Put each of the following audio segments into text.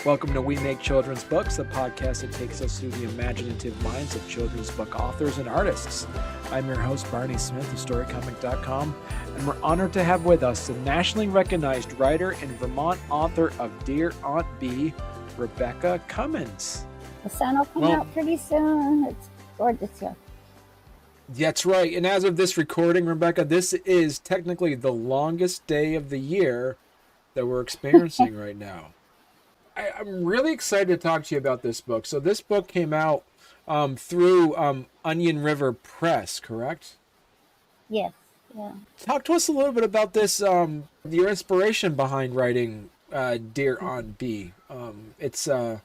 Welcome to We Make Children's Books, the podcast that takes us through the imaginative minds of children's book authors and artists. I'm your host, Barney Smith of Storycomic.com, and we're honored to have with us the nationally recognized writer and Vermont author of Dear Aunt Bea, Rebecca Cummins. The sun will come out pretty soon. It's gorgeous here. That's right. And as of this recording, Rebecca, this is technically the longest day of the year that we're experiencing right now. I'm really excited to talk to you about this book. So this book came out through Onion River Press, correct? Yes. Yeah. Talk to us a little bit about this, your inspiration behind writing Dear Aunt Bea. It's a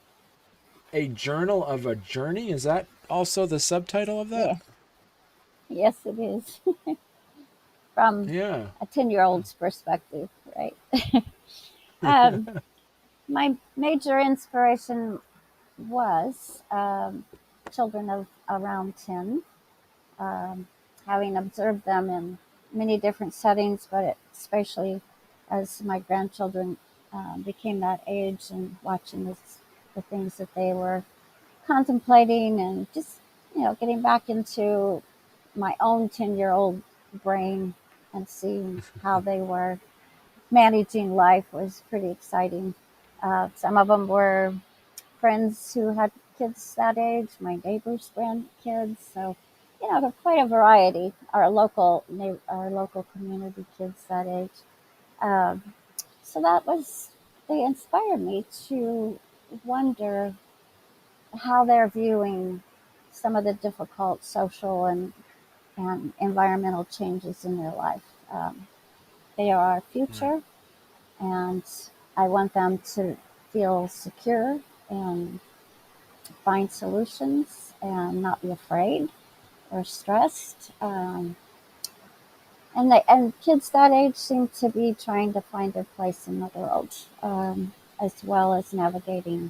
journal of a journey. Is that also the subtitle of that? Yeah. Yes, it is. From a 10-year-old's perspective, right? My major inspiration was children of around 10, having observed them in many different settings, but especially as my grandchildren became that age and watching the things that they were contemplating and just, getting back into my own 10-year-old brain and seeing how they were managing life was pretty exciting. Some of them were friends who had kids that age, my neighbors' grandkids. So, there's quite a variety. Our local community kids that age. So they inspired me to wonder how they're viewing some of the difficult social and environmental changes in their life. They are our future, and I want them to feel secure and find solutions and not be afraid or stressed. And kids that age seem to be trying to find their place in the world, as well as navigating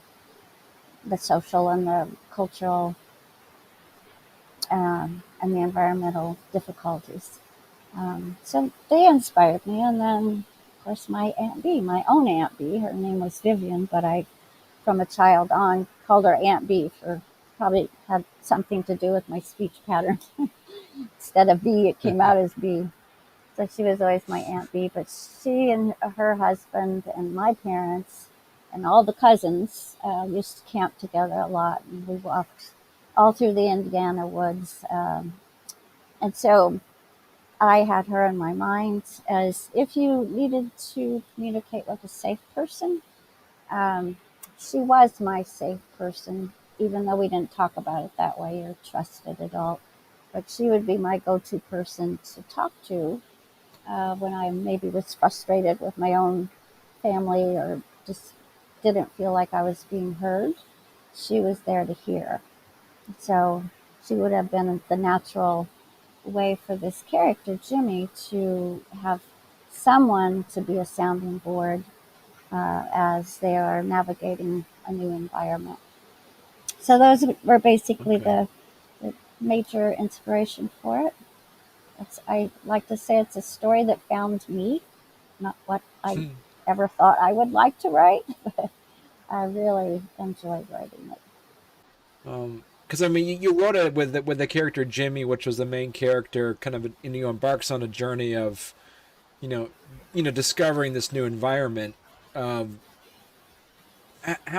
the social and the cultural and the environmental difficulties. So they inspired me. And then, of course, my own Aunt Bea, her name was Vivian, but I, from a child on, called her Aunt Bea probably had something to do with my speech pattern. Instead of B, it came out as B. So she was always my Aunt Bea. But she and her husband and my parents and all the cousins used to camp together a lot. And we walked all through the Indiana woods. And so I had her in my mind as if you needed to communicate with a safe person. She was my safe person, even though we didn't talk about it that way or trusted adult. But she would be my go-to person to talk to when I maybe was frustrated with my own family or just didn't feel like I was being heard. She was there to hear. So she would have been the natural way for this character, Jimi, to have someone to be a sounding board as they are navigating a new environment. So those were basically the major inspiration for it. I like to say it's a story that found me, not what I ever thought I would like to write, but I really enjoyed writing it. Because you wrote it with the character Jimi, which was the main character, kind of embarks on a journey of, discovering this new environment. How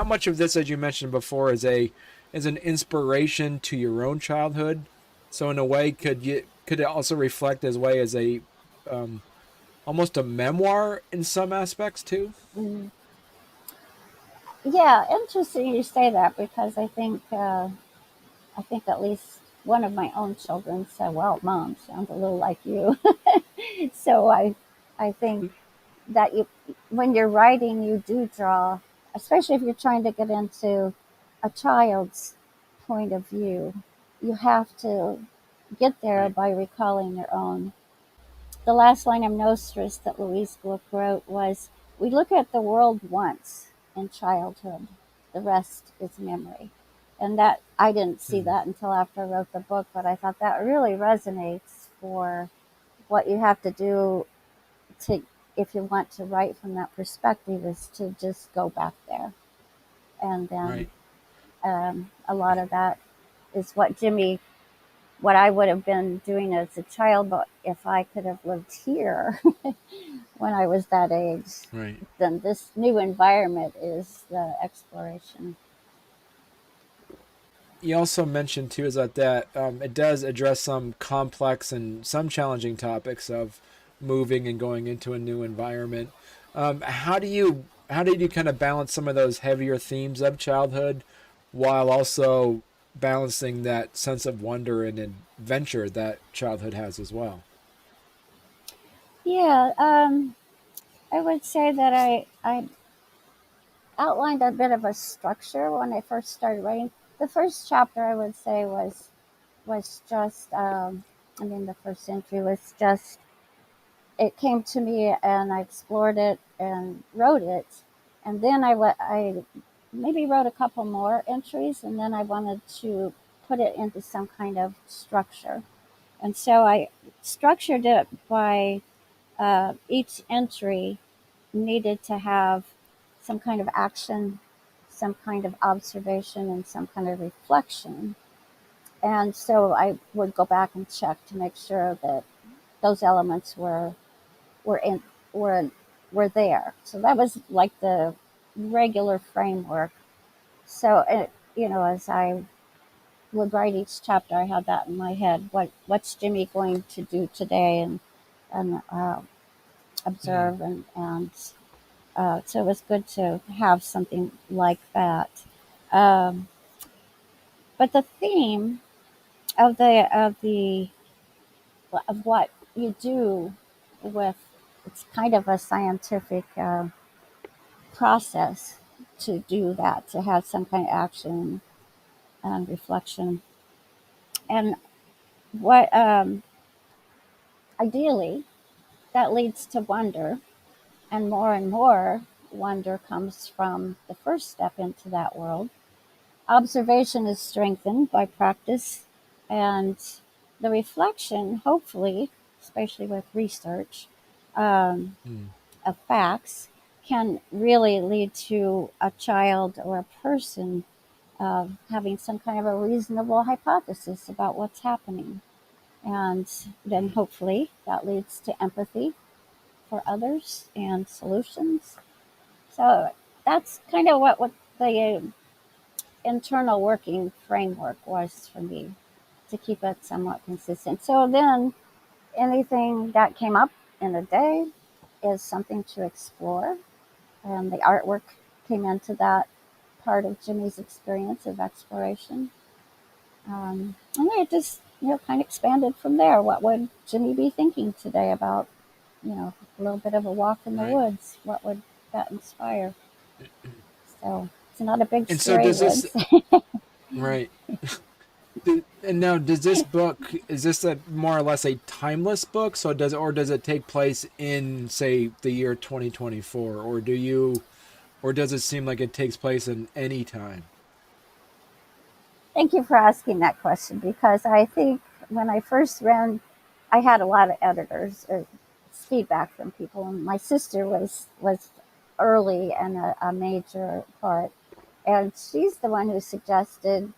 much of this, as you mentioned before, is an inspiration to your own childhood? So in a way, could it also reflect as a almost a memoir in some aspects too? Mm. Yeah, interesting you say that because I think at least one of my own children said, "Well, Mom, sounds a little like you." So I think that when you're writing, you do draw, especially if you're trying to get into a child's point of view. You have to get there by recalling your own. The last line of Nostris that Louise Gluck wrote was, "We look at the world once in childhood. The rest is memory." And that I didn't see that until after I wrote the book, but I thought that really resonates for what you have to do to, if you want to write from that perspective, is to just go back there And then Right. a lot of that is what I would have been doing as a child, but if I could have lived here when I was that age, Right. then this new environment is the exploration. You also mentioned too is that it does address some complex and some challenging topics of moving and going into a new environment. How did you kind of balance some of those heavier themes of childhood while also balancing that sense of wonder and adventure that childhood has as well? Yeah, I would say that I outlined a bit of a structure when I first started writing. The first chapter I would say was just I mean the first entry was just it came to me and I explored it and wrote it, and then I maybe wrote a couple more entries, and then I wanted to put it into some kind of structure, and so I structured it by each entry needed to have some kind of action, some kind of observation, and some kind of reflection. And so I would go back and check to make sure that those elements were in were were there. So that was like the regular framework. So as I would write each chapter, I had that in my head. What's Jimmy going to do today, and Hmm. observe, and so it was good to have something like that. Um, but the theme of what you do with it's kind of a scientific process to do that, to have some kind of action and reflection. And what ideally that leads to wonder, and more wonder comes from the first step into that world. Observation is strengthened by practice, and the reflection, hopefully, especially with research Hmm. of facts, can really lead to a child or a person having some kind of a reasonable hypothesis about what's happening. And then Right. hopefully that leads to empathy for others and solutions. So that's kind of what the internal working framework was for me to keep it somewhat consistent. So then anything that came up in a day is something to explore. And the artwork came into that part of Jimmy's experience of exploration. And then it just, kind of expanded from there. What would Jimmy be thinking today about, a little bit of a walk in the Right. woods? What would that inspire? So it's not a big And so scary does this woods. right? And now, does this book is this a more or less a timeless book? So does it take place in say the year 2024, or does it seem like it takes place in any time? Thank you for asking that question because I think when I first ran, I had a lot of editors, feedback from people, and my sister was early and a major part, and she's the one who suggested,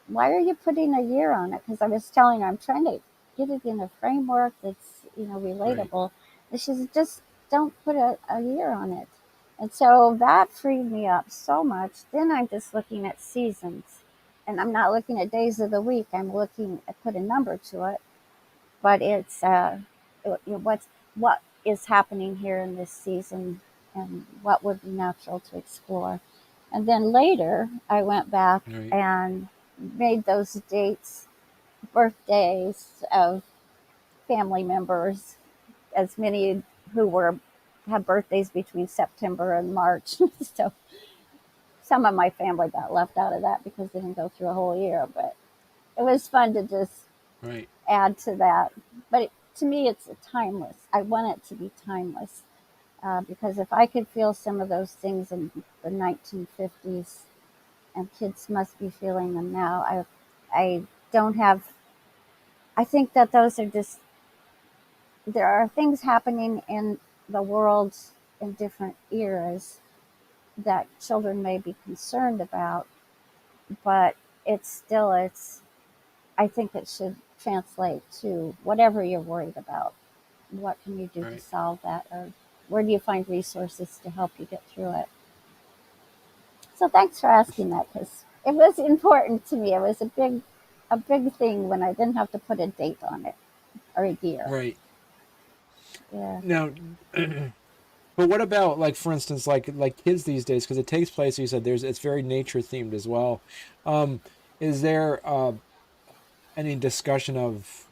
"Why are you putting a year on it?" Because I was telling her I'm trying to get it in a framework that's Right. relatable, and she said, "Just don't put a year on it." And so that freed me up so much. Then I'm just looking at seasons, and I'm not looking at days of the week. I'm looking at put a number to it, but it's what is happening here in this season, and what would be natural to explore. And then later, I went back Right. and made those dates birthdays of family members, as many who were had birthdays between September and March. So some of my family got left out of that because they didn't go through a whole year, but it was fun to just Right. add to that. But to me, it's timeless. I want it to be timeless because if I could feel some of those things in the 1950s, and kids must be feeling them now, I don't have. I think that those are just there are things happening in the world in different eras, that children may be concerned about, but it's I think it should translate to whatever you're worried about. What can you do to Right. solve that, or where do you find resources to help you get through it? So thanks for asking that, because it was important to me. It was a big thing when I didn't have to put a date on it or a year. Right. Yeah. Now, but what about like for instance like kids these days because it takes place you said there's it's very nature themed as well. Um is there any discussion of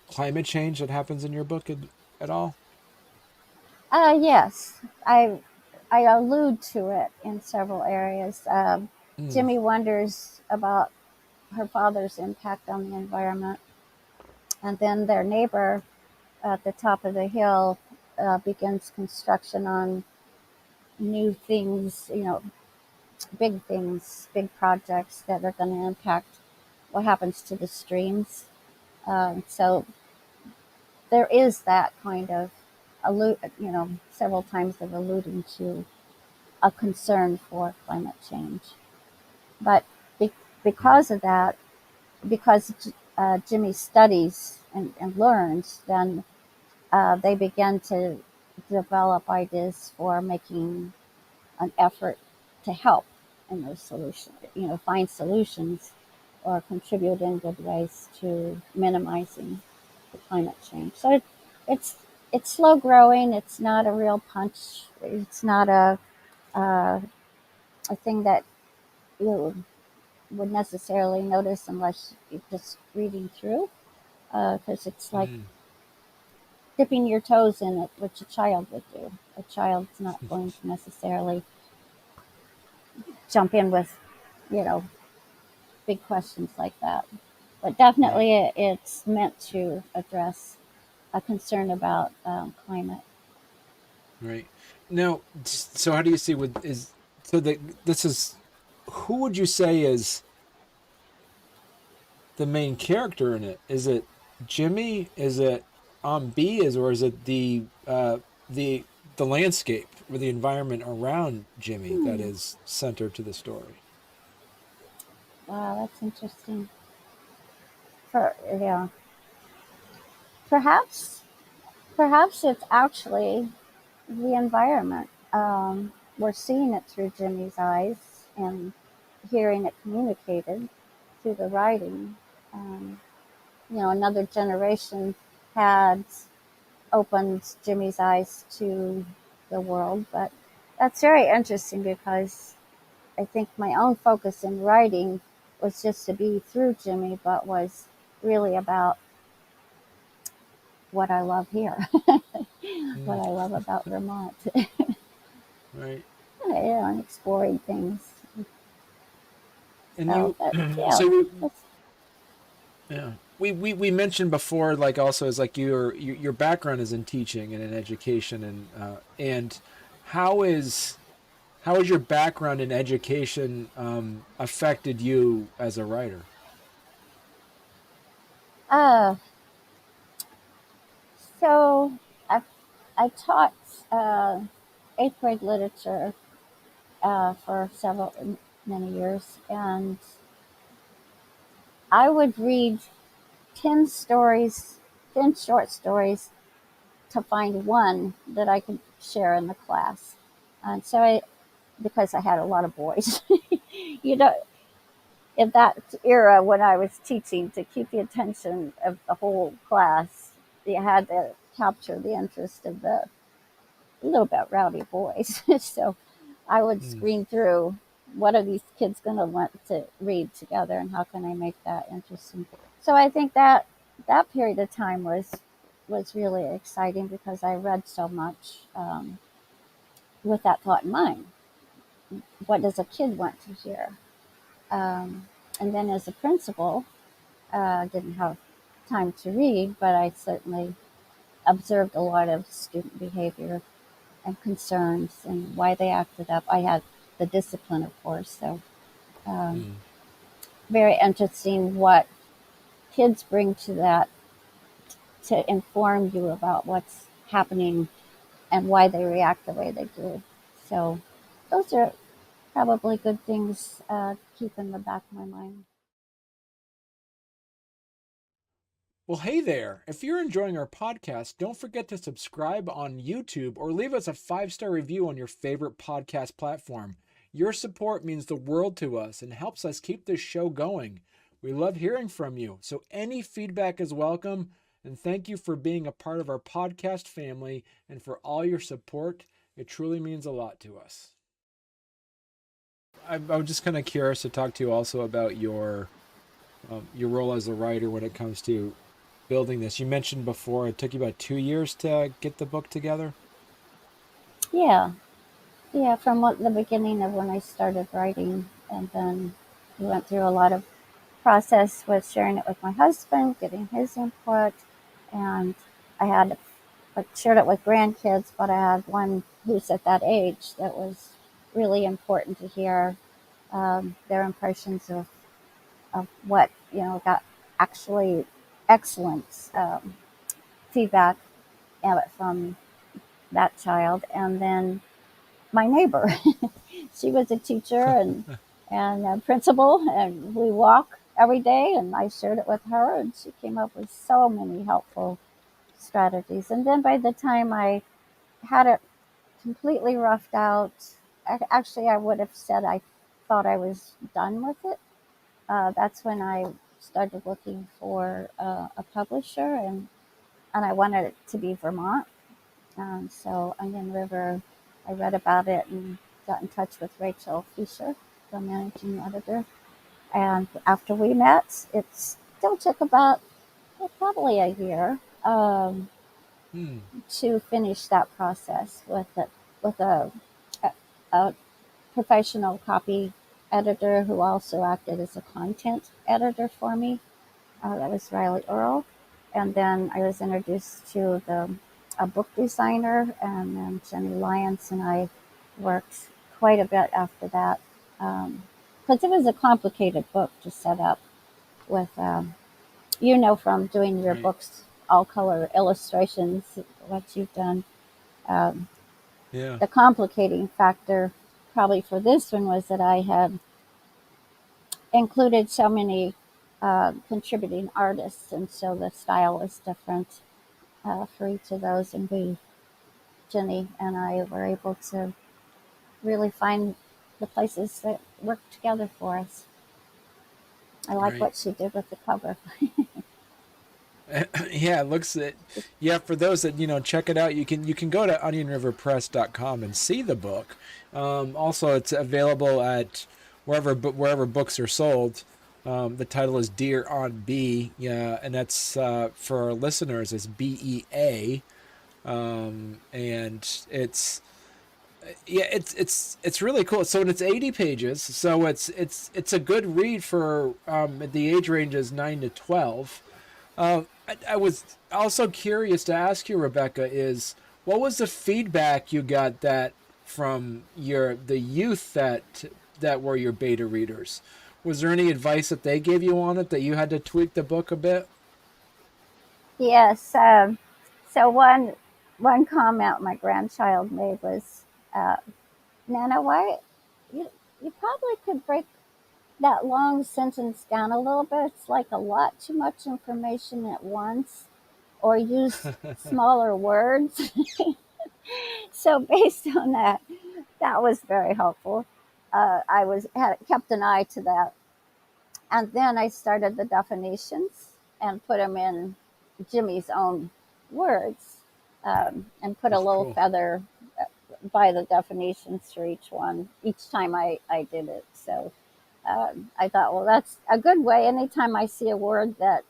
climate change that happens in your book at all? Yes, I allude to it in several areas. Mm, Jimmy wonders about her father's impact on the environment, and then their neighbor at the top of the hill begins construction on new things, big projects that are going to impact what happens to the streams. So there is that kind of several times of alluding to a concern for climate change. But be- right. because of that, because Jimmy studies and learns, then they begin to develop ideas for making an effort to help in those solutions, find solutions or contribute in good ways to minimizing the climate change. So it's it's slow growing. It's not a real punch. It's not uh, a thing that you would necessarily notice unless you're just reading through, because it's like Mm, dipping your toes in it, which a child would do. A child's not going to necessarily jump in with, you know, big questions like that. But right. definitely it's meant to address a concern about climate. Right. Now, so how do you see with is so that this is who would you say is the main character in it? Is it Jimmy? Is it Aunt Bee? Or is it the the landscape or the environment around Jimmy that Hmm. is centered to the story? Wow, that's interesting. Yeah, perhaps perhaps it's actually the environment. We're seeing it through Jimmy's eyes and hearing it communicated through the writing. Um, Another generation had opened Jimmy's eyes to the world, but that's very interesting because I think my own focus in writing was just to be through Jimmy, but was really about what I love here, what Mm, I love about Vermont. right. Yeah, and exploring things. And So, you, but yeah, so that's, yeah, we mentioned before, like also is like your background is in teaching and in education, and how is how has your background in education affected you as a writer? uh, so I, I taught eighth grade literature for many years, and I would read 10 stories, 10 short stories to find one that I could share in the class. And so because I had a lot of boys, you know, in that era when I was teaching, to keep the attention of the whole class, you had to capture the interest of the little bit rowdy boys. So I would Mm, screen through, what are these kids going to want to read together and how can I make that interesting. So I think that period of time was really exciting because I read so much with that thought in mind. What does a kid want to hear? And then as a principal, I didn't have time to read, but I certainly observed a lot of student behavior and concerns and why they acted up. I had the discipline, of course, so um, mm, very interesting what kids bring to that to inform you about what's happening and why they react the way they do. So those are probably good things to keep in the back of my mind. Well, hey there. If you're enjoying our podcast, don't forget to subscribe on YouTube or leave us a 5-star review on your favorite podcast platform. Your support means the world to us and helps us keep this show going. We love hearing from you, so any feedback is welcome. And thank you for being a part of our podcast family and for all your support. It truly means a lot to us. I'm just kind of curious to talk to you also about your role as a writer when it comes to building this. You mentioned before it took you about 2 years to get the book together. Yeah, yeah, from the beginning of when I started writing, and then we went through a lot of process with sharing it with my husband, getting his input, and I had shared it with grandkids, but I had one who's at that age that was really important to hear their impressions of what got actually excellent feedback from that child, and then my neighbor. She was a teacher and a principal, and we walk every day. And I shared it with her, and she came up with so many helpful strategies. And then by the time I had it completely roughed out, actually, I would have said I thought I was done with it. That's when I started looking for a publisher, and I wanted it to be Vermont. So Onion River, I read about it and got in touch with Rachel Fisher, the managing editor. And after we met, it still took about probably a year Hmm. to finish that process with a professional copy editor who also acted as a content editor for me. That was Riley Earl. And then I was introduced to a book designer, and then Jenny Lyons and I worked quite a bit after that. Because it was a complicated book to set up with, from doing your Right. books, all color illustrations, what you've done. Um, Yeah. the complicating factor probably for this one was that I had included so many contributing artists, and so the style was different for each of those. And Jenny and I were able to really find the places that worked together for us. I like Right. what she did with the cover. Yeah, it looks it. Yeah, for those that check it out. You can go to onionriverpress.com and see the book. Also, it's available at wherever books are sold. The title is Dear Aunt Bea. Yeah, and that's for our listeners is BEA. And it's really cool. So it's 80 pages. So it's a good read for the age range is 9 to 12. I was also curious to ask you, Rebecca, is what was the feedback you got that from the youth that were your beta readers? Was there any advice that they gave you on it that you had to tweak the book a bit? Yes. So one comment my grandchild made was, uh, "Nana, why you probably could break that long sentence down a little bit. It's like a lot too much information at once, or use smaller words." So based on that, that was very helpful. I had kept an eye to that, and then I started the definitions and put them in Jimi's own words, and put a Oh, little cool. feather by the definitions for each one each time I did it. So I thought, well, that's a good way. Anytime I see a word that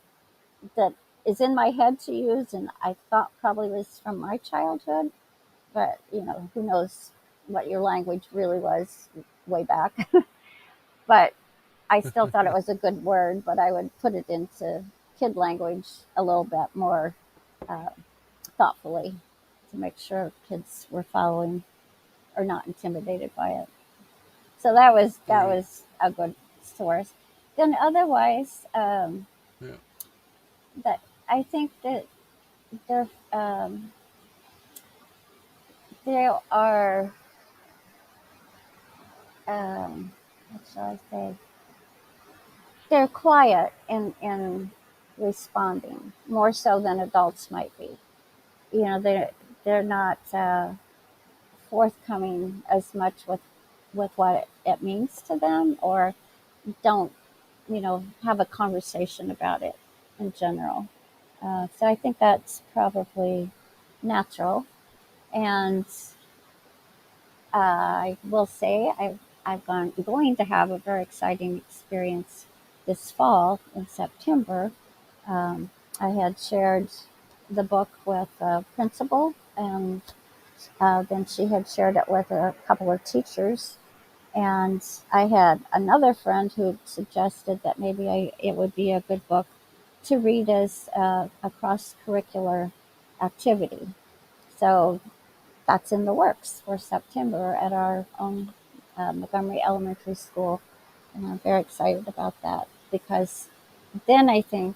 is in my head to use, and I thought probably was from my childhood, but who knows what your language really was way back. But I still thought it was a good word, but I would put it into kid language a little bit more uh, thoughtfully to make sure kids were following or not intimidated by it. So that Right. was a good source. Then otherwise, Yeah. that I think that there um, there are what shall I say? They're quiet in responding more so than adults might be. You know, they're not forthcoming as much with what it means to them, or don't, have a conversation about it in general. So I think that's probably natural. And I will say I'm going to have a very exciting experience this fall in September. Um, I had shared the book with a principal, and then she had shared it with a couple of teachers. And I had another friend who suggested that maybe it would be a good book to read as a cross curricular activity. So that's in the works for September at our own Montgomery Elementary School. And I'm very excited about that because then I think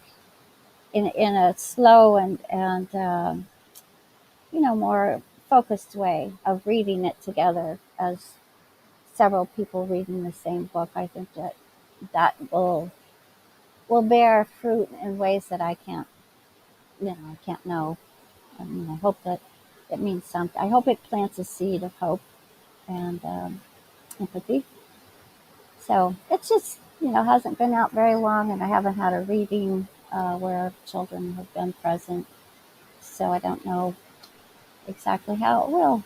in a slow and more focused way of reading it together as several people reading the same book, I think that will bear fruit in ways that I can't know. I mean, I hope that it means something. I hope it plants a seed of hope and empathy. So it's just, hasn't been out very long, and I haven't had a reading where children have been present. So I don't know exactly how it will.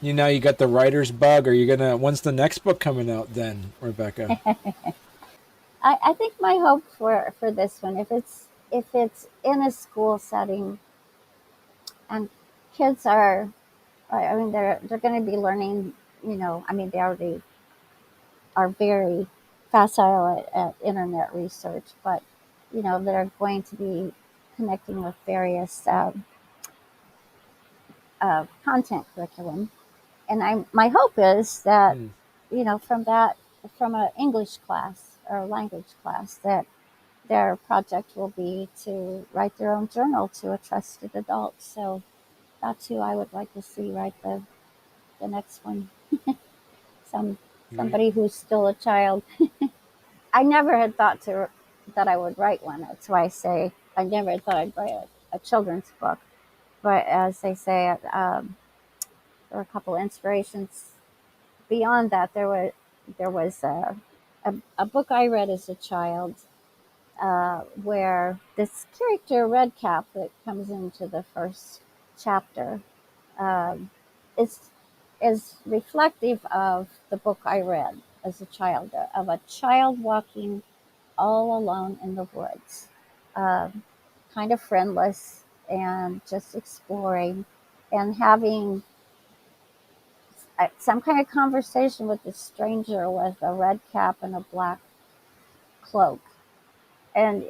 You got the writer's bug. Are you gonna? When's the next book coming out then, Rebecca? I think my hope for this one, if it's in a school setting and kids I mean, they're going to be learning. I mean, they already are very facile at internet research, but they're going to be connecting with various content curriculum. And my hope is that Hmm. from that, from an English class or a language class, that their project will be to write their own journal to a trusted adult. So that's who I would like to see write the next one. Some Right. Somebody who's still a child. I never had thought that I would write one. That's why I say I never thought I'd write a children's book. But as they say, there were a couple inspirations beyond that. There was a book I read as a child where this character Redcap that comes into the first chapter um, is is reflective of the book I read as a child, of a child walking all alone in the woods, um, kind of friendless and just exploring and having some kind of conversation with this stranger with a red cap and a black cloak. And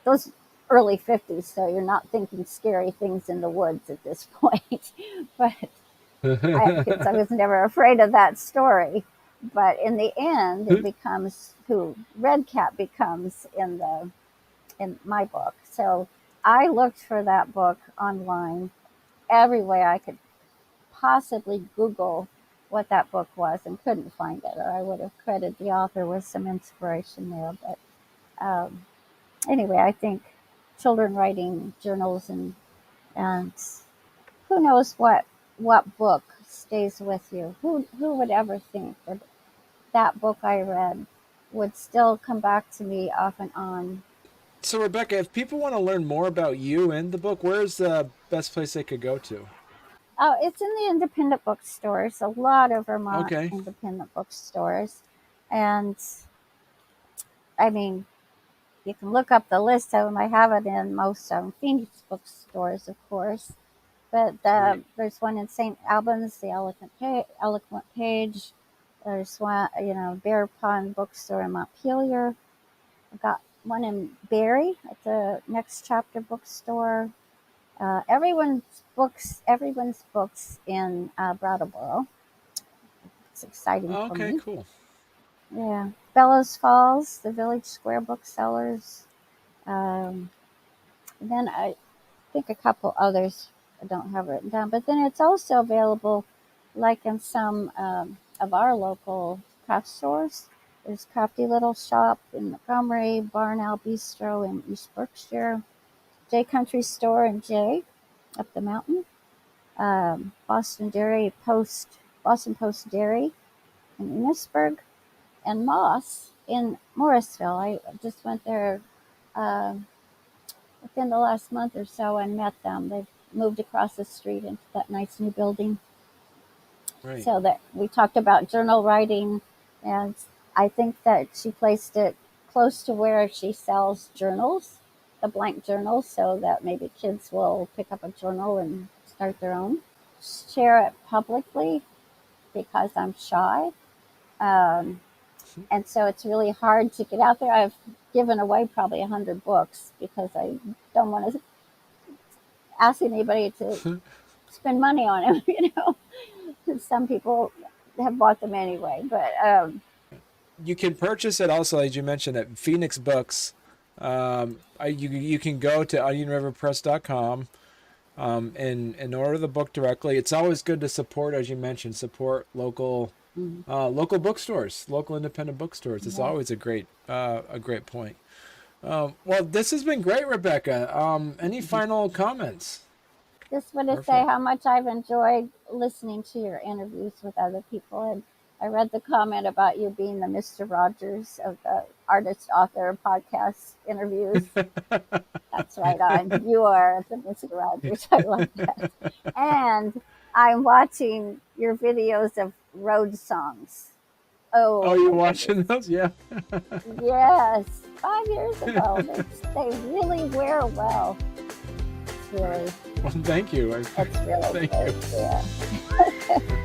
those early 50s, so you're not thinking scary things in the woods at this point. But because I was never afraid of that story. But in the end, it becomes who Redcap becomes in my book. So I looked for that book online every way I could possibly Google what that book was and couldn't find it, or I would have credited the author with some inspiration there. But anyway, I think children writing journals and who knows what book stays with you. Who would ever think that that book I read would still come back to me off and on. So, Rebecca, if people want to learn more about you and the book, where's the best place they could go to? Oh, it's in the independent bookstores, a lot of Vermont Okay. independent bookstores. And I mean, you can look up the list of them. I have it in most Phoenix bookstores, of course. But Right. there's one in St. Albans, the Eloquent Page. There's one, Bear Pond Bookstore in Montpelier. I've got one in Barrie at the Next Chapter Bookstore. Everyone's books in Brattleboro. It's exciting for Okay, me. cool. Yeah, Bellows Falls, the Village Square Booksellers. Um, then I think a couple others I don't have written down, but then it's also available, like in some of our local craft stores. There's Crafty Little Shop in Montgomery, Barnell Bistro in East Berkshire, J Country Store in Jay, up the mountain, Boston Post Dairy in Enosburg, and Moss in Morrisville. I just went there uh, within the last month or so and met them. They've moved across the street into that nice new building. Right. So that we talked about journal writing, and I think that she placed it close to where she sells journals, the blank journals, so that maybe kids will pick up a journal and start their own. Share it publicly because I'm shy. Um, and so it's really hard to get out there. I've given away probably 100 books because I don't want to ask anybody to spend money on them, you know. Some people have bought them anyway, but You can purchase it also, as you mentioned, at Phoenix Books. You can go to onionriverpress.com and order the book directly. It's always good to support, as you mentioned, support local local bookstores, local independent bookstores. It's always a great point. Well, this has been great, Rebecca. Any final comments? just want to say how much I've enjoyed listening to your interviews with other people. And I read the comment about you being the Mr. Rogers of the artist author podcast interviews. That's right on. You are the Mr. Rogers. I like that. And I'm watching your videos of road songs. Oh, you're watching those? Yeah. Yes. 5 years ago. They really wear well. It's really. Well, thank you. It's really thank good. you. Yeah.